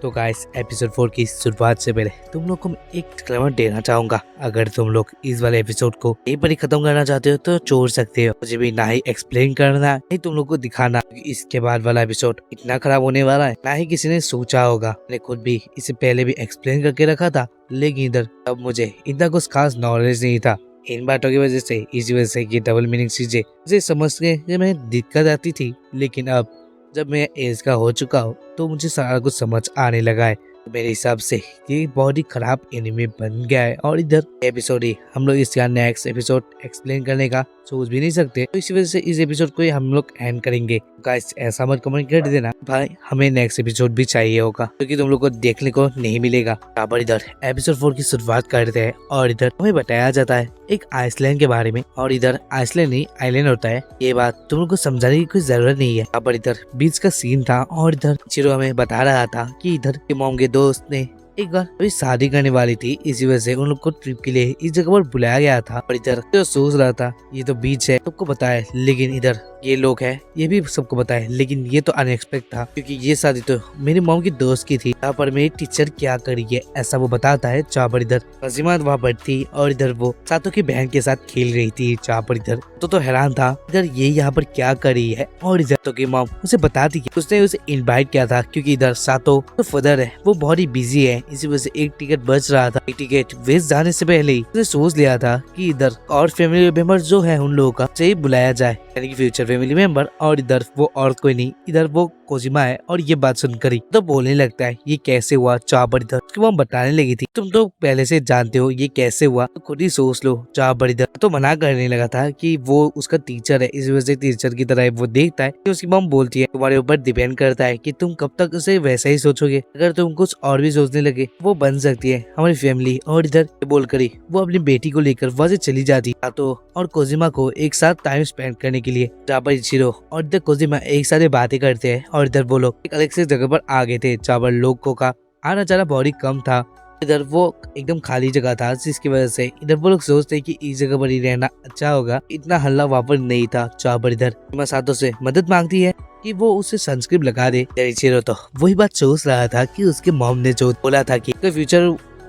तो गाइस एपिसोड 4 की शुरुआत से पहले तुम लोग को मैं एक डिस्क्लेमर देना चाहूंगा। अगर तुम लोग इस वाले एपिसोड को यहीं पर ही खत्म करना चाहते हो तो छोड़ सकते हो, मुझे भी ना ही एक्सप्लेन करना नहीं तुम लोग को दिखाना। इसके बाद वाला एपिसोड इतना खराब होने वाला है ना ही किसी ने सोचा होगा। मैंने खुद भी इसे पहले भी एक्सप्लेन करके रखा था, लेकिन इधर अब मुझे इतना कुछ खास नॉलेज नहीं था इन बातों की वजह से। इसी वजह से ये डबल मीनिंग चीजें मुझे समझने में दिक्कत आती थी, लेकिन अब जब मैं एज का हो चुका हूँ तो मुझे सारा कुछ समझ आने लगा है। मेरे हिसाब से ये बहुत ही खराब एनिमे बन गया है। और इधर एपिसोड ही हम लोग इसका नेक्स्ट एपिसोड एक्सप्लेन करने का सोच भी नहीं सकते, तो इसी वजह से इस एपिसोड को ही हम लोग एंड करेंगे। गाइस ऐसा मत कमेंट कर देना भाई, हमें नेक्स्ट एपिसोड भी चाहिए होगा, क्योंकि तुम लोग को देखने को नहीं मिलेगा। पर इधर एपिसोड 4 की शुरुआत करते हैं और इधर हमें बताया जाता है एक आइसलैंड के बारे में। और इधर आइसलैंड नहीं आइलैंड होता है, ये बात तुम लोग को समझाने की कोई जरूरत नहीं है। पर इधर बीच का सीन था और इधर चिरो हमें बता रहा था कि इधर के मॉम के दोस्त ने एक बार अभी शादी करने वाली थी, इसी वजह से उन लोग को ट्रिप के लिए इस जगह पर बुलाया गया था। और इधर तो सोच रहा था ये तो बीच है सबको पता है, लेकिन इधर ये लोग है ये भी सबको पता है, लेकिन ये तो अनएक्सपेक्ट था क्योंकि ये शादी तो मेरी मॉम की दोस्त की थी। यहाँ पर मेरी टीचर क्या करी है ऐसा वो बताता है। जहाँ पर इधर फजीमा वहाँ पर थी और इधर वो सातों की बहन के साथ खेल रही थी। जहाँ पर इधर तो हैरान था इधर ये यहाँ पर क्या करी है। और इधर तो की मॉम उसे बताती है उसने उसे इन्वाइट किया था, क्योंकि इधर सातों तो फादर है वो बहुत ही बिजी है, इसी वजह से एक टिकट बच रहा था। एक टिकट वेस्ट जाने से पहले ही उसने सोच लिया था कि इधर और फैमिली मेंबर जो है उन लोगों का से बुलाया जाए, यानी कि फ्यूचर फैमिली मेंबर। और इधर वो और कोई नहीं, इधर वो कोजिमा है। और ये बात सुनकर ही तो बोलने लगता है ये कैसे हुआ। जहाँ पर इधर उसकी मॉम बताने लगी थी तुम तो पहले से जानते हो ये कैसे हुआ, तो खुद ही सोच लो। जहाँ पर इधर तो मना करने लगा था कि वो उसका टीचर है, इस वजह से टीचर की तरह वो देखता है। कि उसकी मॉम बोलती है तुम्हारे ऊपर डिपेंड करता है कि तुम कब तक उसे वैसा ही सोचोगे, अगर तुम कुछ और भी सोचने लगे वो बन सकती है हमारी फैमिली। और इधर बोलकर ही वो अपनी बेटी को लेकर वहाँ से चली जाती तो और कोजिमा को एक साथ टाइम स्पेंड करने के लिए। जहाँ पर इचिरो और इधर कोजिमा एक साथ बातें करते हैं। और इधर वो लोग एक अलग से जगह पर आ गए थे जहाँ पर लोगों का आना जाना बहुत ही कम था। इधर वो एकदम खाली जगह था, जिसकी वजह से इधर वो लोग सोचते कि इस जगह पर ही रहना अच्छा होगा, इतना हल्ला वहाँ पर नहीं था। जहाँ पर इधर सातों से मदद मांगती है कि वो उसे सनस्क्रीन लगा दे। इचिरो तो वही बात सोच रहा था कि उसके मॉम ने जो बोला था कि फ्यूचर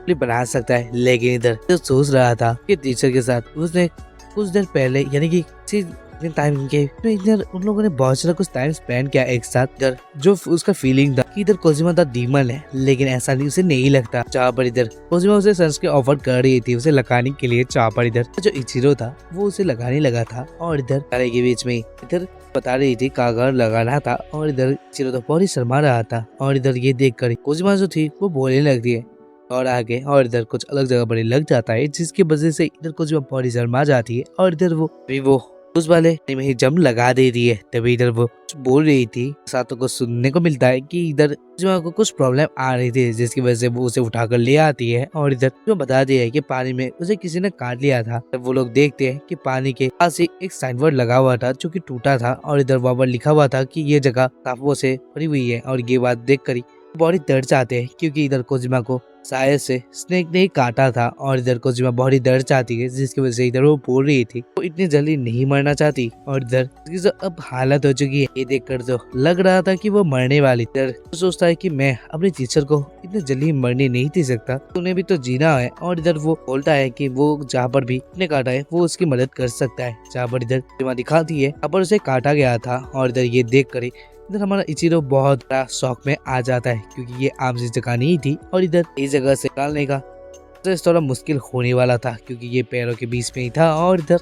बना सकता है, लेकिन इधर तो सोच रहा था कि टीचर के साथ उसने कुछ देर पहले यानी कि इतने टाइम के तो इधर उन लोगों ने बहुत सारा कुछ टाइम स्पेंड किया एक साथ। इधर जो उसका फीलिंग था कि इधर कोजिमा दा डीमन है, लेकिन ऐसा नहीं उसे नहीं लगता। जहाँ पर इधर कोजिमा उसे सनस्क्रीन ऑफर कर रही थी उसे लगाने के लिए, जहाँ पर इधर जो इचिरो था वो उसे लगाने लगा था और इधर सारे के बीच में इधर बता रही थी कागर लगाना था और इधर इचिरो तो बहुत ही शर्मा रहा था। और इधर ये देख कर कोजिमा जो थी वो बोलने लगती है और आगे और इधर कुछ अलग जगह पर लग जाता है, जिसकी वजह से इधर कोजिमा बहुत ही शर्मा जाती है। और इधर वो उस वाले में ही जम लगा दे रही है। तभी इधर वो बोल रही थी, सातों को सुनने को मिलता है कि इधर कोजिमा को कुछ प्रॉब्लम आ रही थी, जिसकी वजह से वो उसे उठाकर ले आती है और इधर जो बता दिया है कि पानी में उसे किसी ने काट लिया था। तब वो लोग देखते हैं कि पानी के पास ही एक साइन बोर्ड लगा हुआ था जो कि टूटा था और इधर वहाँ पर लिखा हुआ था कि ये जगह सांपों से भरी हुई है। और ये बात देख कर बहुत ही डर जाते हैं, क्योंकि इधर कोजिमा को शायद से स्नेक ने ही काटा था और इधर कोजिमा बहुत ही डर जाती है, जिसकी वजह से इधर वो बोल रही थी वो इतनी जल्दी नहीं मरना चाहती। और इधर इसकी जो अब हालत हो चुकी है ये देखकर तो लग रहा था कि वो मरने वाली। इधर तो सोचता है कि मैं अपने टीचर को इतनी जल्दी मरने नहीं दे सकता, उन्हें भी तो जीना है। और इधर वो बोलता है कि वो जहाँ पर भी ने काटा है वो उसकी मदद कर सकता है। जहाँ पर इधर कोजिमा दिखाती है जहाँ पर उसे काटा गया था और इधर ये देख कर इधर हमारा इचिरो बहुत बड़ा शौक में आ जाता है, क्योंकि ये आम सी जगह नहीं थी और इधर इस जगह से निकालने का तो थोड़ा मुश्किल होने वाला था, क्योंकि ये पैरों के बीच में ही था। और इधर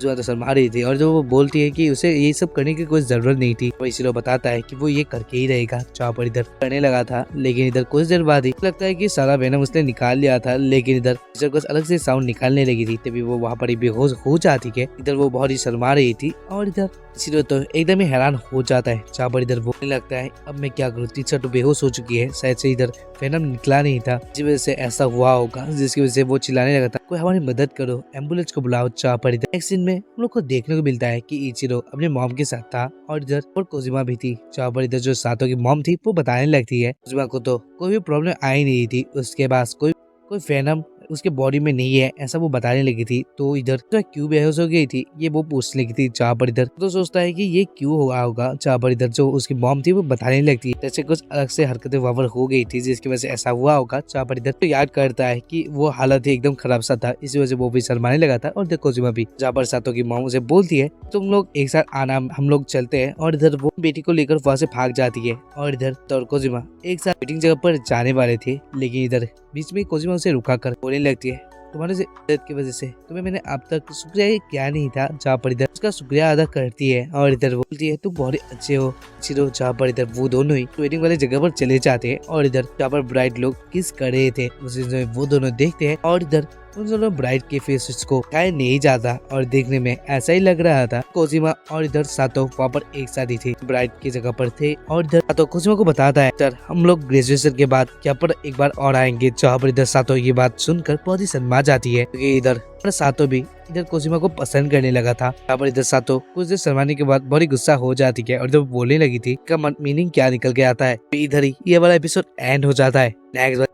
जो तो शर्मा रही थी और जो वो बोलती है कि उसे ये सब करने की कोई जरूरत नहीं थी। वो इचिरो बताता है कि वो ये करके ही रहेगा, जहाँ पर इधर करने लगा था। लेकिन इधर कुछ देर बाद ही लगता है कि सारा वेनम उसने निकाल लिया था, लेकिन इधर टीचर कुछ अलग से साउंड निकालने लगी थी। तभी वो वहाँ पर ही बेहोश हो जाती है। इधर वो बहुत ही शर्मा रही थी और इधर इचिरो तो एकदम ही हैरान हो जाता है, जहाँ पर इधर बोलने लगता है अब मैं क्या करूँ, टीचर तो बेहोश हो चुकी है, शायद से इधर वेनम निकला नहीं था, जिस वजह से ऐसा हुआ होगा। जिसकी वजह से वो चिल्लाने लगा था कोई हमारी मदद करो, एम्बुलेंस को बुलाओ। जहाँ पर इधर एक सीन में हम लोग को देखने को मिलता है कि इचिरो अपने मॉम के साथ था और इधर और कोजिमा भी थी। जहाँ पर इधर जो सातों की मॉम थी वो बताने लगती है कोजिमा को तो कोई भी प्रॉब्लम आई नहीं थी, उसके पास कोई वेनम उसके बॉडी में नहीं है, ऐसा वो बताने लगी थी। तो इधर तो क्यों बेहोश हो गई थी ये वो पूछने लगी थी। जहाँ पर इधर तो सोचता है कि ये क्यों हुआ होगा। जहाँ पर इधर जो उसकी मॉम थी वो बताने लगती है जैसे कुछ अलग से हरकतें वावर हो गई थी, जिसकी वजह से ऐसा हुआ होगा। जहाँ पर इधर तो याद करता है कि वो हालत ही एकदम खराब सा था, इसी वजह से वो भी शर्माने लगा था। और इधर कोजिमा भी, जहाँ पर सातों की मॉम उसे बोलती है तुम लोग एक साथ आना, हम लोग चलते हैं। और इधर वो बेटी को लेकर वहाँ से भाग जाती है और इधर तो कोजिमा एक साथ मीटिंग जगह पर जाने वाले थे, लेकिन इधर बीच में कोजिमा उसे रुका कर बोलने लगती है तुम्हारे से मदद की वजह से तुम्हें मैंने अब तक शुक्रिया किया नहीं था। जहाँ पर इधर उसका शुक्रिया अदा करती है और इधर बोलती है तुम बहुत अच्छे हो चिरो। जहाँ पर इधर वो दोनों ही वेडिंग वाले जगह पर चले जाते हैं और इधर जहाँ पर ब्राइड लोग किस कर रहे थे उसे वो दोनों देखते हैं और इधर उन दोनों ब्राइड के फेस को खाया नहीं जाता और देखने में ऐसा ही लग रहा था। कोजिमा और इधर सातो वहाँ पर एक साथ ही थे, ब्राइड की जगह पर थे। और इधर सातो कोजिमा को बताता है सर हम लोग ग्रेजुएशन के बाद यहाँ पर एक बार और आएंगे। जहाँ पर इधर सातो ये बात सुनकर बहुत ही शर्मा जाती है, क्योंकि इधर सातो भी इधर कोजिमा को पसंद करने लगा था। यहाँ पर इधर सातो कुछ देर शर्माने के बाद बहुत ही गुस्सा हो जाती है और जब बोलने लगी थी का मीनिंग क्या निकल के आता है। इधर ही ये वाला एपिसोड एंड हो जाता है। नेक्स्ट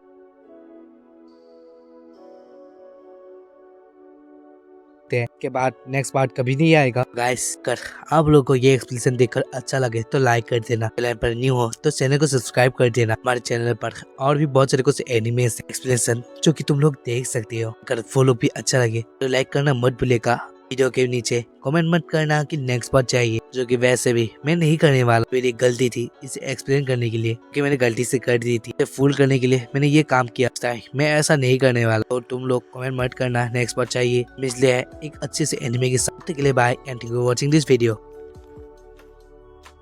के बाद नेक्स्ट पार्ट कभी नहीं आएगा। गाइस कर आप लोगों को ये एक्सप्लेनेशन देखकर अच्छा लगे तो लाइक कर देना, चैनल पर न्यू हो तो चैनल को सब्सक्राइब कर देना। हमारे चैनल पर और भी बहुत सारे कुछ एनिमेस एक्सप्लेनेशन जो कि तुम लोग देख सकते हो। अगर फॉलो भी अच्छा लगे तो लाइक करना मत भूलेगा। वीडियो के नीचे कमेंट मत करना कि नेक्स्ट पार्ट चाहिए, जो कि वैसे भी मैं नहीं करने वाला। मेरी गलती थी इसे एक्सप्लेन करने के लिए, कि मैंने गलती से कर दी थी, फूल करने के लिए मैंने ये काम किया। मैं ऐसा नहीं करने वाला। तो तुम लोग कमेंट मत करना नेक्स्ट पार्ट चाहिए, इसलिए एक अच्छे से एनिमे के साथ के लिए bye and thank you for watching this video.